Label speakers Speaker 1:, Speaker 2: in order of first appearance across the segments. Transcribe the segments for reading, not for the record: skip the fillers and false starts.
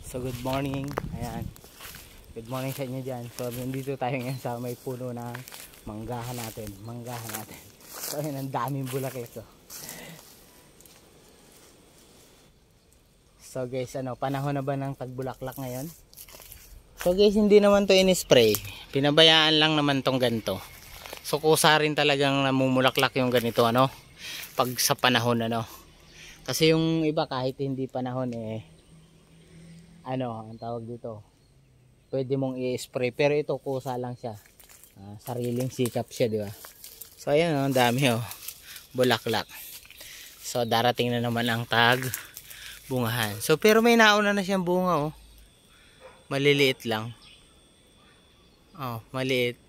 Speaker 1: So good morning, ayan. Good morning sa inyo dyan. So nandito tayo ngayon sa may puno ng manggahan natin. So ayan, ang daming bulaklak to. So guys, panahon na ba ng tagbulaklak ngayon? So guys, hindi naman to in-spray. Pinabayaan lang naman tong ganito. So kusa rin talagang namumulaklak yung ganito pag sa panahon Kasi yung iba kahit hindi panahon ang tawag dito, pwede mong i-spray, pero ito kusa lang siya. Sariling sikap siya, di ba? So ayan, ang dami bulaklak. So darating na naman ang bungahan. So pero may nauna na siyang bunga maliliit lang. Maliit.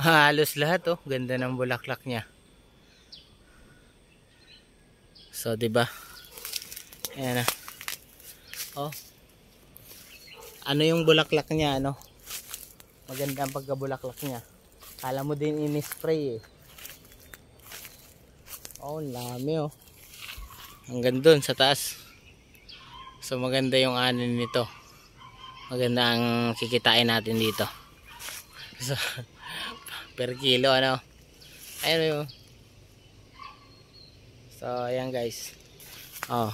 Speaker 1: Halos lahat ganda ng bulaklak niya. So di ba? Ayan na. Ano yung bulaklak niya, maganda ang pagkabulaklak niya. Kala mo din in-spray lami hanggang dun sa taas. So maganda yung anin nito. Maganda ang kikitain natin dito. So per kilo ayun So ayan guys,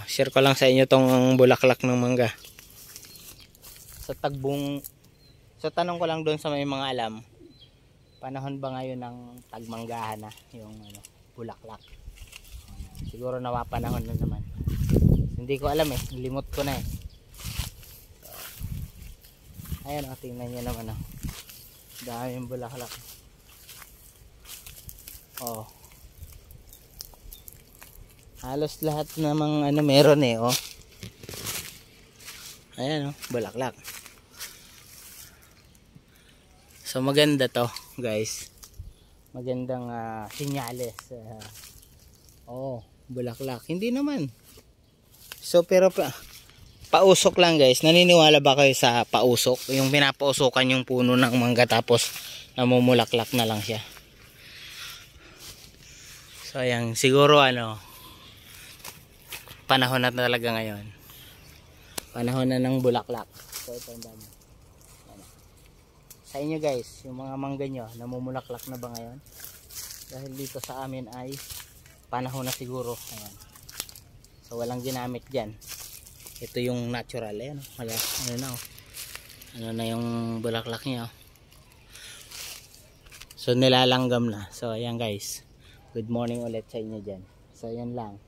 Speaker 1: share ko lang sa inyo tong bulaklak ng mangga. So tanong ko lang doon sa may mga alam, panahon ba ngayon ng tagmanggahan na yung bulaklak? Siguro napapanahon na naman. Hindi ko alam limot ko na So, ayan tingnan nyo naman daming bulaklak. Halos lahat namang meron ayan bulaklak. So maganda to guys, magandang sinyales. Bulaklak hindi naman. So pero pausok lang guys. Naniniwala ba kayo sa pausok? Yung pinapausukan yung puno ng mangga tapos namumulaklak na lang siya. So ayan, siguro panahon na talaga ngayon. Panahon na ng bulaklak. So ito ang dami. Sa inyo guys, yung mga mangga nyo, namumulaklak na ba ngayon? Dahil dito sa amin ay panahon na siguro. Ayan. So walang ginamit dyan. Ito yung natural. Ayan. Ano na yung bulaklak niya. So nilalanggam na. So ayan guys. Good morning ulit sa inyo dyan. So ayan lang.